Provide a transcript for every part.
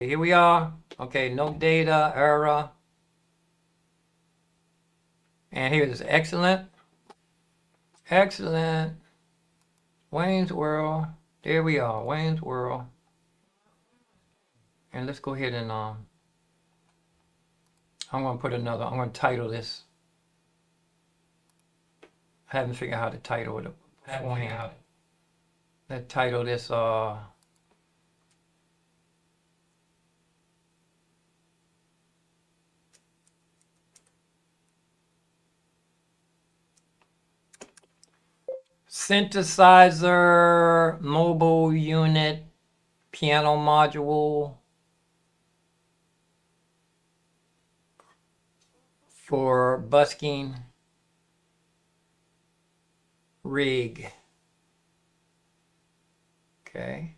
Here we are. Okay, no data, error. And here it is excellent. Excellent. Wayne's World. There we are, Wayne's World. And let's go ahead and I'm gonna put another, I'm gonna title this. I haven't figured out how to title it beforehand. Let's title this Synthesizer Mobile Unit Piano Module for busking rig. Okay.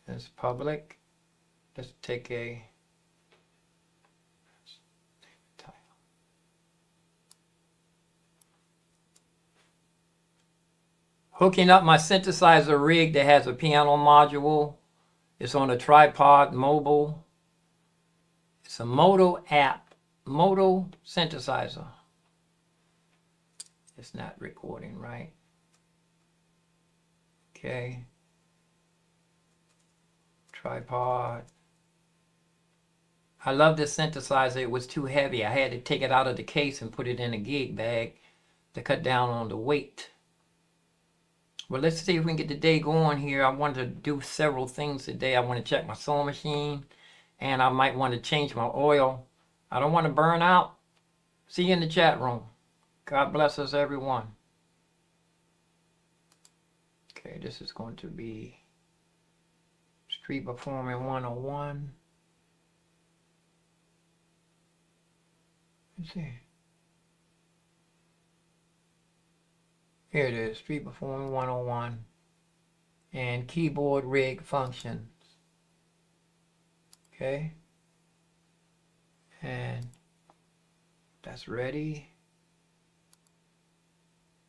It's public. Let's take a title. Hooking up my synthesizer rig that has a piano module. It's on a tripod mobile. It's a Moto app. Moto synthesizer. It's not recording, right? Okay. Tripod. I love this synthesizer. It was too heavy. I had to take it out of the case and put it in a gig bag to cut down on the weight. Well, let's see if we can get the day going here. I want to do several things today. I want to check my sewing machine, and I might want to change my oil. I don't want to burn out. See you in the chat room. God bless us, everyone. Okay, this is going to be Street Performing 101. Let's see. Here it is, Street Performing 101. And keyboard rig functions. Okay. And that's ready.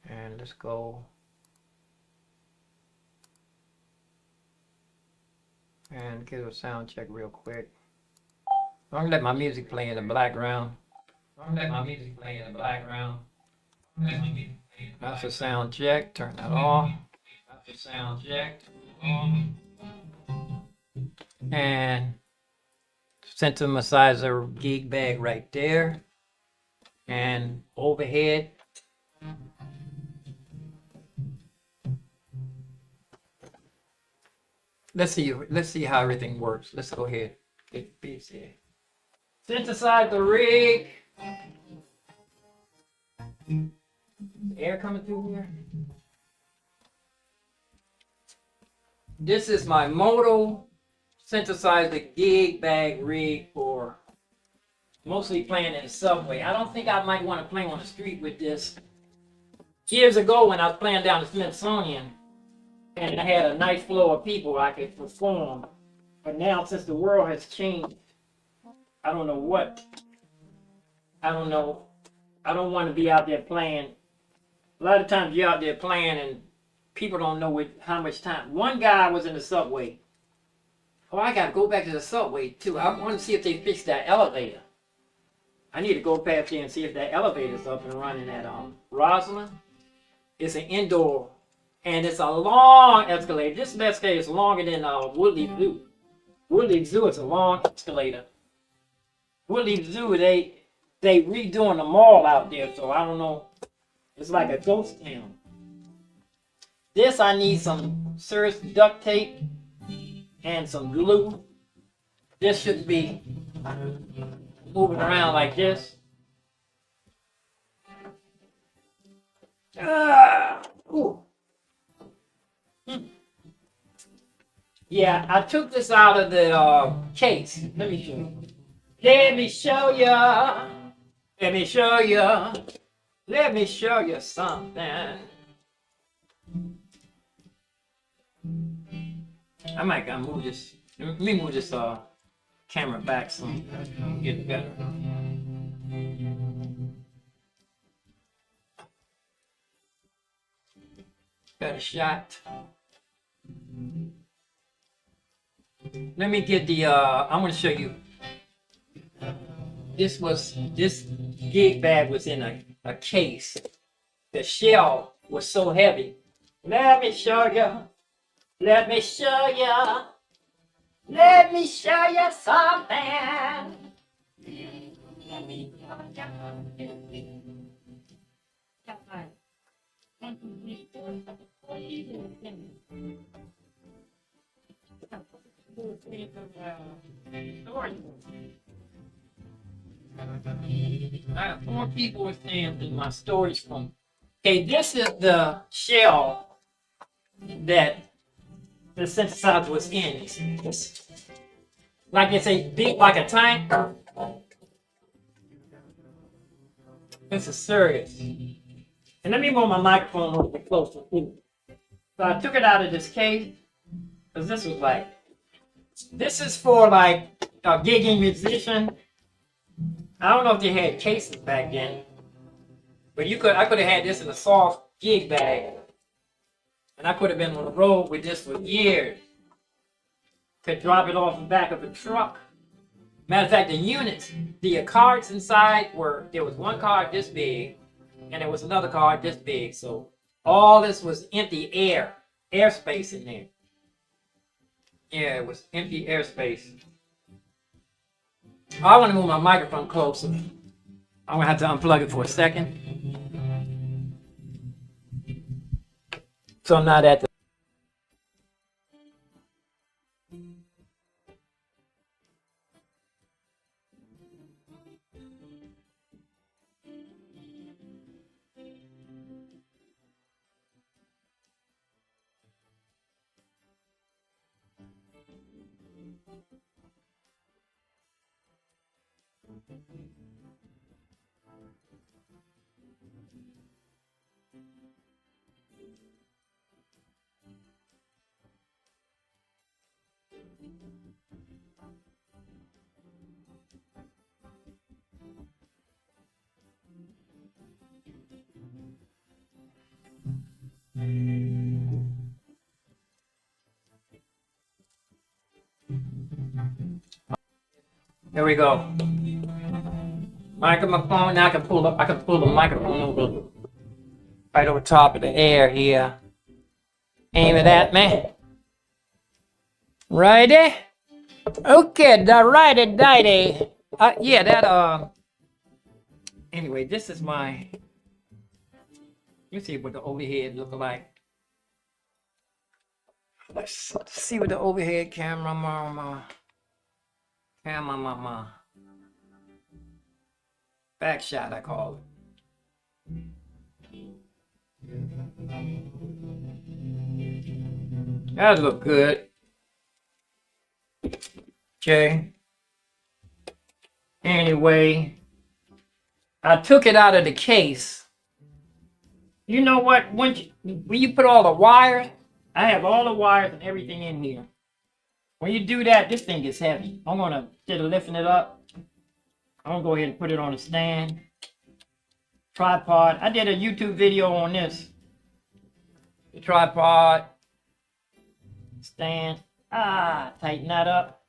And let's go. And give a sound check real quick. I'm gonna let my music play in the background. That's a sound check. Turn that off. That's a sound check. And synthesizer gig bag right there. And overhead. Let's see how everything works. Let's go ahead. Get busy. Synthesize the rig. Air coming through here. This is my Moto synthesizer gig bag rig for mostly playing in the subway. I don't think I might want to play on the street with this. Years ago when I was playing down the Smithsonian and I had a nice flow of people I could perform. But now since the world has changed, I don't know what. I don't know. I don't want to be out there playing. A lot of times you're out there playing and people don't know how much time. One guy was in the subway. Oh, I got to go back to the subway too. I want to see if they fixed that elevator. I need to go past there and see if that elevator's up and running at Roslyn. It's an indoor, and it's a long escalator. This escalator is longer than Woodley Zoo. Woodley Zoo is a long escalator. Woodley Zoo, they redoing the mall out there, so I don't know. It's like a ghost town. This I need some Cirrus duct tape and some glue. This should be moving around like this. Yeah, I took this out of the case. Let me show you. Let me show you. Let me show you. Let me show you something. I might gotta move this. Let me move this camera back so get it better. Better shot. Let me get the, I'm gonna show you. This gig bag was in a case. The shell was so heavy. Let me show you. Let me show you. Let me show you something. I have 4 people saying in my storage room. Okay, this is the shell that the synthesizer was in. It's like it's a big, like a tank. This is serious. And let me move my microphone a little bit closer. So I took it out of this case because this was like, this is for like a gigging musician. I don't know if they had cases back then, but I could have had this in a soft gig bag, and I could have been on the road with this for years. Could drop it off the back of a truck. Matter of fact, the units, the cards inside there was one card this big, and there was another card this big. So all this was empty airspace in there. Yeah, it was empty airspace. I want to move my microphone closer. I'm gonna have to unplug it for a second. So I'm not at the. There we go. Microphone. Now I can pull the microphone over right over top of the air here. Aim it at me. Righty. Okay, the righty-dighty. Yeah, that anyway, this is my. Let's see what the overhead look like. Let's see what the overhead camera back shot, I call it. That look good. Okay. Anyway, I took it out of the case. You know what? When you put all the wires, I have all the wires and everything in here. When you do that, this thing gets heavy. I'm gonna, instead of lifting it up, I'm gonna go ahead and put it on a stand. Tripod. I did a YouTube video on this. The tripod. Stand. Tighten that up.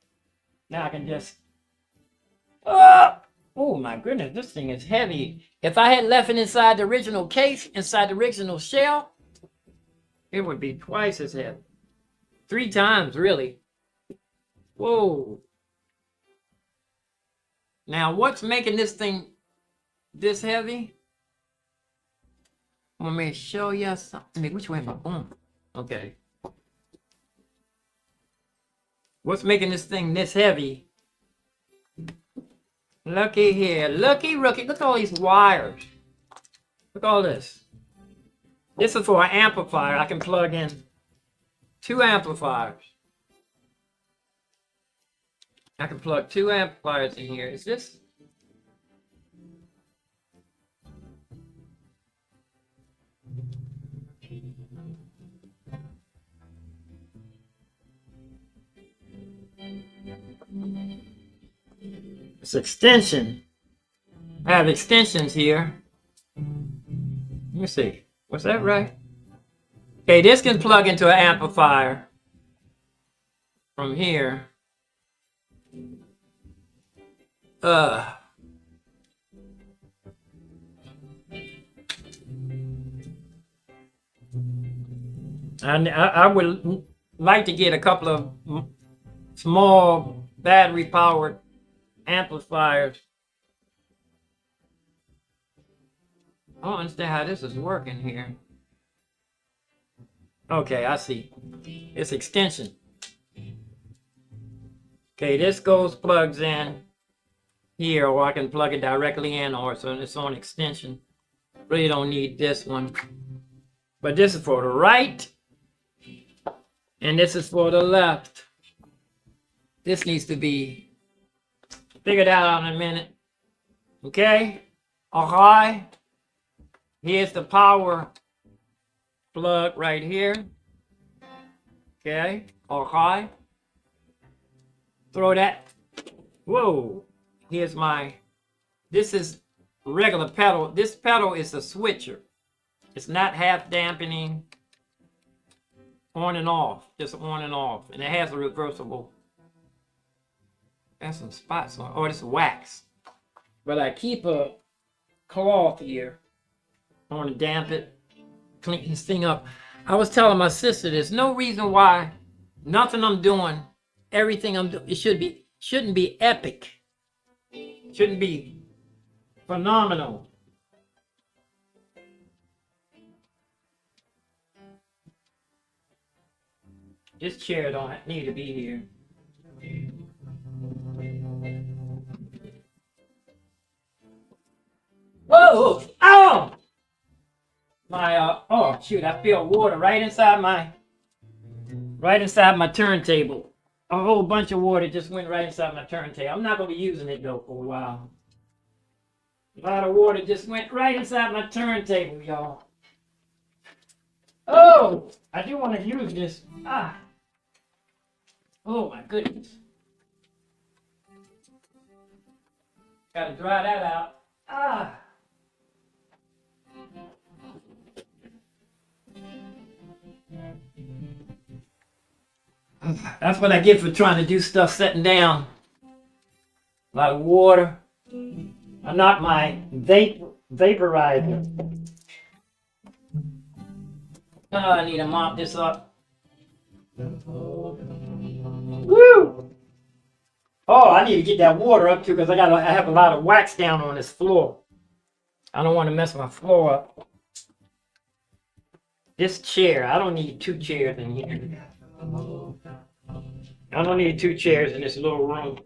Now I can just. Oh my goodness, this thing is heavy. If I had left it inside the original case, inside the original shell, it would be twice as heavy. 3 times, really. Whoa. Now, what's making this thing this heavy? Let me show you something. Which way am I going? Okay. What's making this thing this heavy? Looky here. Looky, rookie. Look at all these wires. Look at all this. This is for an amplifier. I can plug in 2 amplifiers. I can plug 2 amplifiers in here. Is this? It's extension. I have extensions here. Let me see. Was that right? Okay, this can plug into an amplifier. from here. And I would like to get a couple of small battery powered amplifiers. I don't understand how this is working here. Okay, I see. It's extension. Okay, this plugs in here, or I can plug it directly in, or so it's on extension. Really don't need this one. But this is for the right, and this is for the left. This needs to be figured out in a minute. Okay? Okay. Here's the power plug right here. Okay? Okay. Throw that. Whoa. Here's this is regular pedal. This pedal is a switcher. It's not half dampening. On and off. Just on and off. And it has a reversible. That's some spots on. Oh, it's wax. But I keep a cloth here. I want to damp it. Clean this thing up. I was telling my sister there's no reason why nothing I'm doing, everything I'm doing, it shouldn't be epic. Shouldn't be phenomenal. This chair don't need to be here. Whoa! Oh! Oh shoot! I feel water right inside my turntable. A whole bunch of water just went right inside my turntable. I'm not gonna be using it though for a while. A lot of water just went right inside my turntable, y'all. Oh! I do want to use this. Ah! Oh my goodness! Gotta dry that out. Ah! That's what I get for trying to do stuff sitting down. A lot of water. I knocked my vaporizer. Oh, I need to mop this up. Woo! Oh, I need to get that water up too because I have a lot of wax down on this floor. I don't want to mess my floor up. This chair, I don't need two chairs in here. I don't need two chairs in this little room.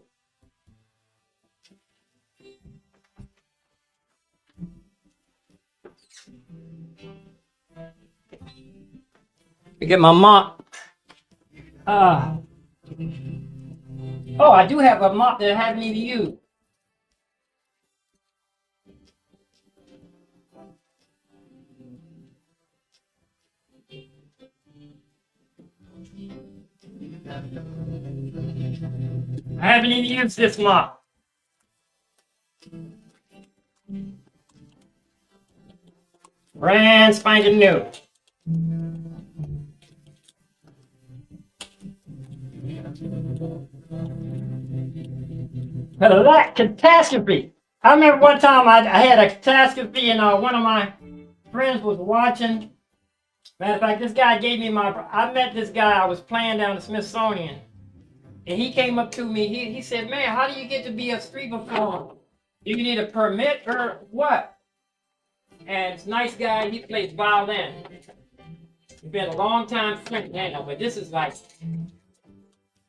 I get my mop. Oh, I do have a mop that I haven't even used. I haven't even used this mop. Brand spanking new. That catastrophe. I remember one time I had a catastrophe and one of my friends was watching. Matter of fact, this guy gave me I met this guy, I was playing down the Smithsonian. And he came up to me, he said, man, how do you get to be a street performer? You need a permit or what? And it's a nice guy, he plays violin. He's been a long time friend, but this is like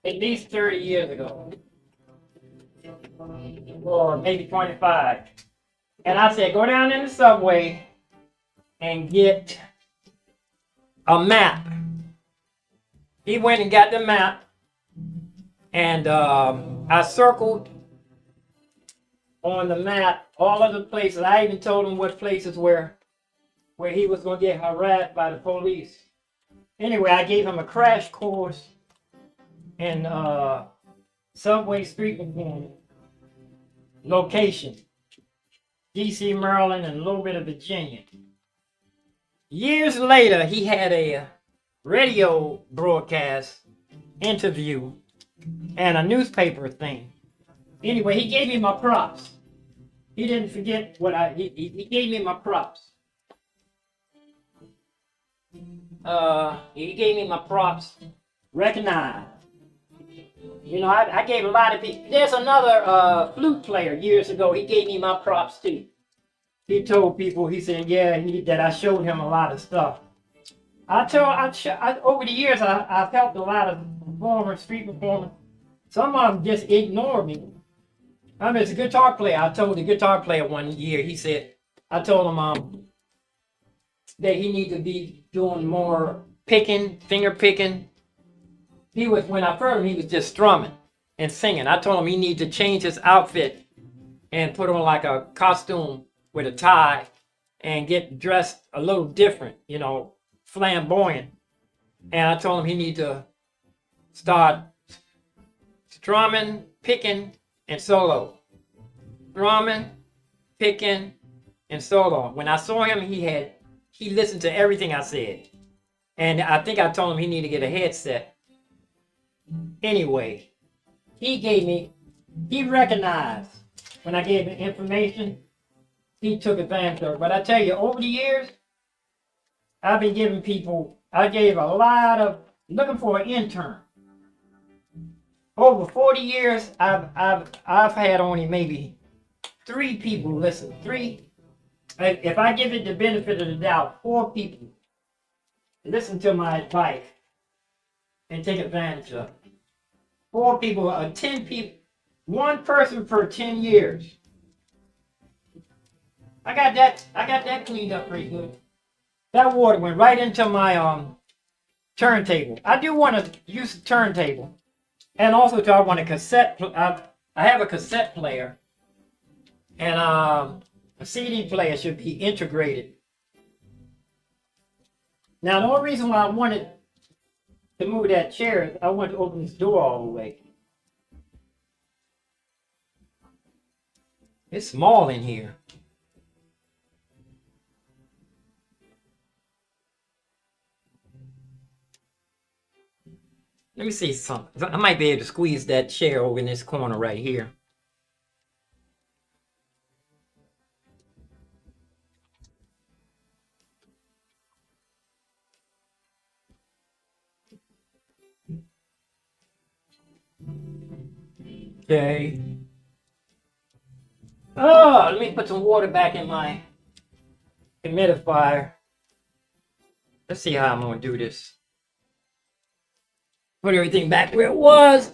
at least 30 years ago. Or maybe 25. And I said, go down in the subway and get a map. He went and got the map, and I circled on the map all of the places. I even told him what places where he was going to get harassed by the police. Anyway, I gave him a crash course in subway street performance. Location, DC, Maryland, and a little bit of Virginia. Years later, he had a radio broadcast interview and a newspaper thing. Anyway, he gave me my props. He didn't forget what he gave me my props. He gave me my props. Recognized. You know, I gave a lot of people. There's another flute player years ago. He gave me my props too. He told people, he said, yeah, that I showed him a lot of stuff. Over the years, I've helped a lot of performers, street performers. Some of them just ignore me. I mean, it's a guitar player. I told the guitar player one year, I told him that he needs to be doing more picking, finger picking. When I heard him, he was just strumming and singing. I told him he needs to change his outfit and put on like a costume with a tie and get dressed a little different, you know, flamboyant. And I told him he needs to start strumming, picking, and solo. Strumming, picking, and solo. When I saw him, he listened to everything I said. And I think I told him he needed to get a headset. Anyway, he recognized when I gave him information, he took advantage of it. But I tell you, over the years, I've been giving people, I gave a lot of, looking for an intern. Over 40 years, I've had only maybe 3 people listen. 3. If I give it the benefit of the doubt, 4 people listen to my advice and take advantage of it. 4 people, 10 people, 1 person per 10 years. I got that cleaned up pretty good. That water went right into my turntable. I do want to use a turntable, and also I want a cassette. I have a cassette player, and a CD player should be integrated. Now the only reason why I wanted to move that chair is I wanted to open this door all the way. It's small in here. Let me see something. I might be able to squeeze that chair over in this corner right here. Okay. Oh, let me put some water back in my humidifier. Let's see how I'm going to do this. Put everything back where it was.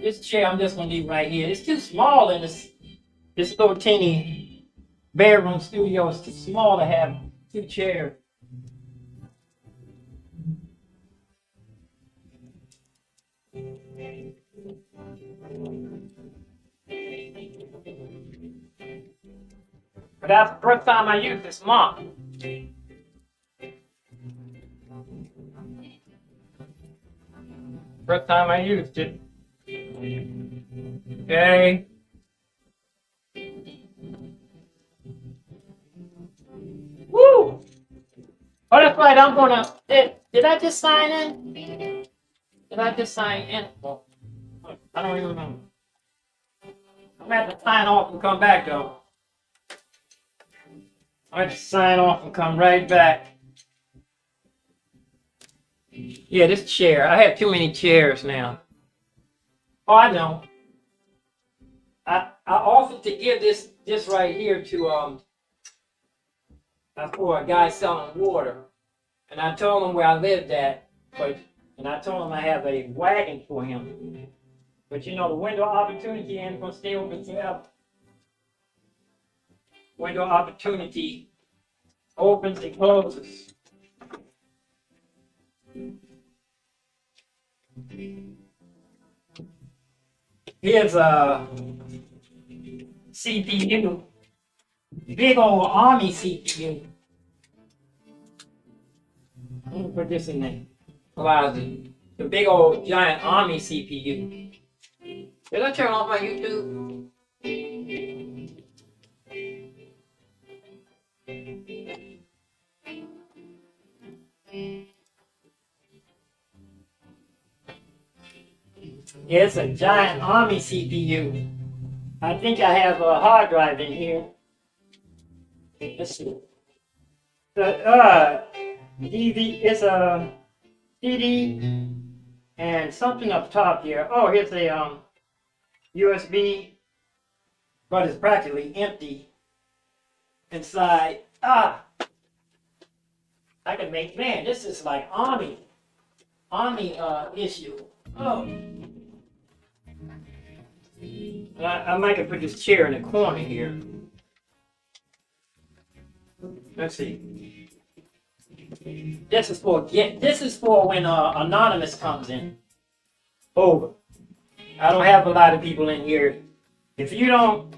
This chair I'm just going to leave right here. It's too small in this little teeny bedroom studio. It's too small to have 2 chairs. But that's the first time I used this mop. First time I used it. Okay. Woo! Oh, that's right. I'm gonna. Did I just sign in? Did I just sign in? Well, I don't even remember. I'm gonna have to sign off and come back though. I have to sign off and come right back. Yeah, this chair. I have too many chairs now. Oh, I know. I offered to give this right here to for a guy selling water, and I told him where I lived at, and I told him I have a wagon for him. But you know, the window of opportunity ain't gonna stay open forever. Window of opportunity opens and closes. Here's a CPU, big old Army CPU. I'm gonna put this in there. Closet. The big old giant Army CPU. Did I turn off my YouTube? It's a giant Army CPU. I think I have a hard drive in here. Let's see. It's a CD and something up top here. Oh, here's a USB, but it's practically empty inside. I can make, man, this is like Army issue. Oh. I might have put this chair in the corner here. Let's see. This is for when anonymous comes in. Over. I don't have a lot of people in here. If you don't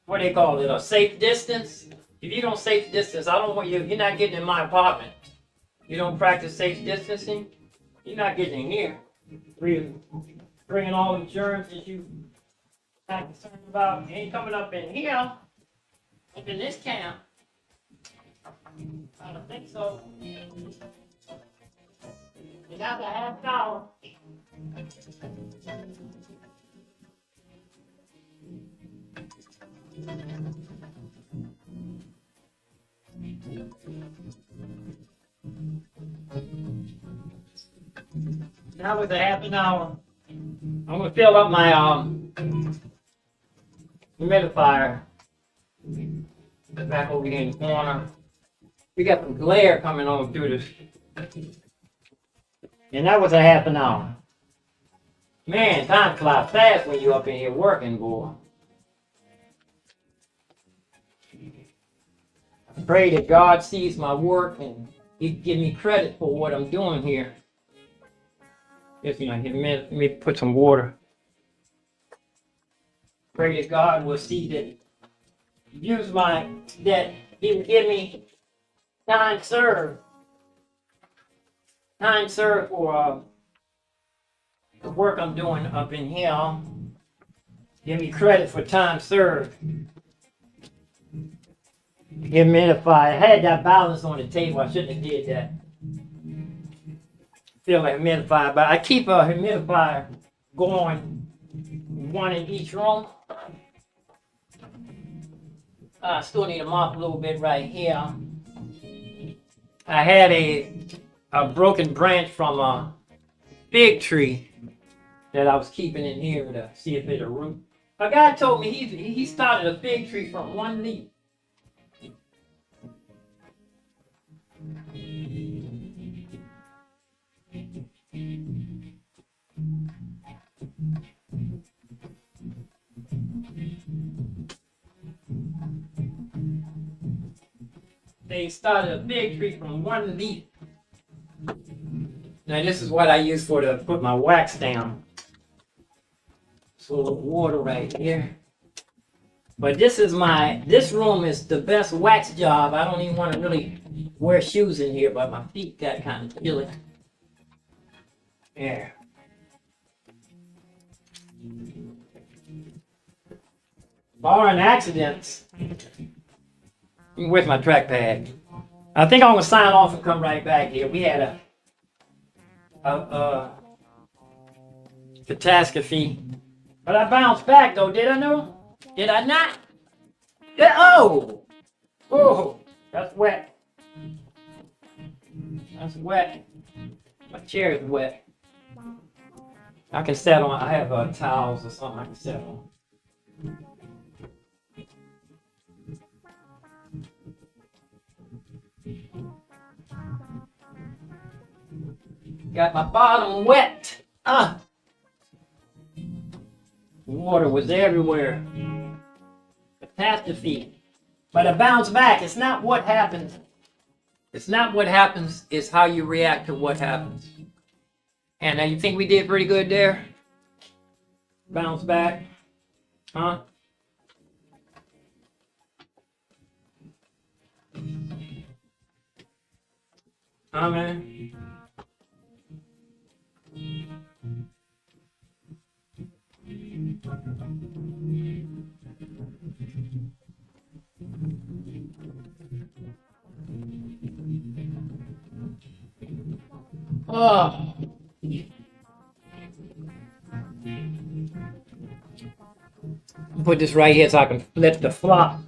what they call it, a safe distance. If you don't safe distance, I don't want you. You're not getting in my apartment. You don't practice safe distancing. You're not getting in here. Bringing all the germs that you not concerned about. You ain't coming up in here. Up in this camp. I don't think so. You got a half hour. Now with a half an hour, I'm gonna fill up my humidifier. Back over here in the corner. We got some glare coming on through this. And that was a half an hour. Man, time flies fast when you're up in here working, boy. I pray that God sees my work and He give me credit for what I'm doing here. Just let me put some water. Pray that God will see that that He will give me time served for the work I'm doing up in here. Give me credit for time served. Humidify. I had that balance on the table. I shouldn't have did that. Feel like humidifier, but I keep a humidifier going, one in each room. I still need to mop a little bit right here. I had a broken branch from a fig tree that I was keeping in here to see if it a root. A guy told me he started a fig tree from one leaf. They started a fig tree from one leaf. Now this is what I use to put my wax down. It's a little water right here. But this room is the best wax job. I don't even want to really wear shoes in here, but my feet got kind of chilly. Yeah. Barring accidents. Where's my trackpad? I think I'm gonna sign off and come right back here. We had a catastrophe, but I bounced back though. Did I know? Did I not? Yeah, oh, that's wet. That's wet. My chair is wet. I can set on. I have towels or something I can set on. Got my bottom wet. Water was everywhere. Catastrophe. But I bounced back. It's not what happens. It's not what happens. It's how you react to what happens. And now you think we did pretty good there? Bounce back. Huh? Huh, man? Oh, put this right here so I can flip the flop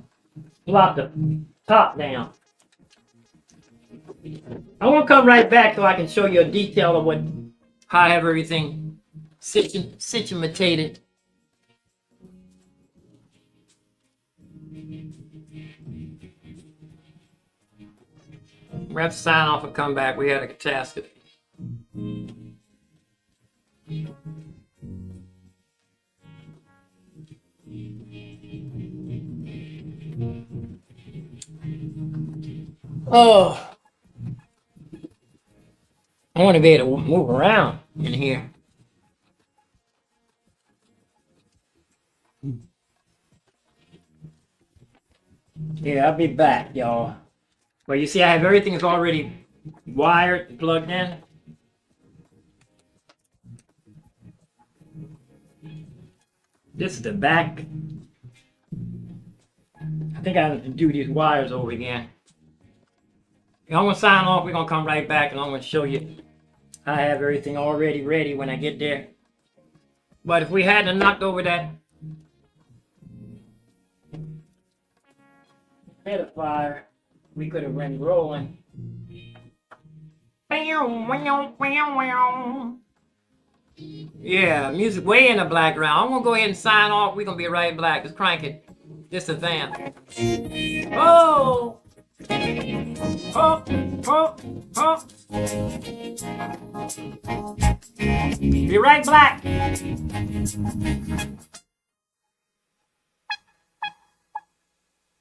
the top down. I want to come right back so I can show you a detail of how I have everything situated. We have to sign off and come back. We had a catastrophe. Oh, I want to be able to move around in here. Yeah, I'll be back, y'all. Well, you see, I have everything is already wired, plugged in. This is the back. I think I have to do these wires over again. I'm gonna sign off. We're gonna come right back, and I'm gonna show you. I have everything already ready when I get there. But if we hadn't knocked over that edifier, we could have been rolling. Yeah, music way in the background. I'm gonna go ahead and sign off. We're gonna be right back. Let's crank it. Just a vamp. Oh! Oh! Oh! Oh! Be right back.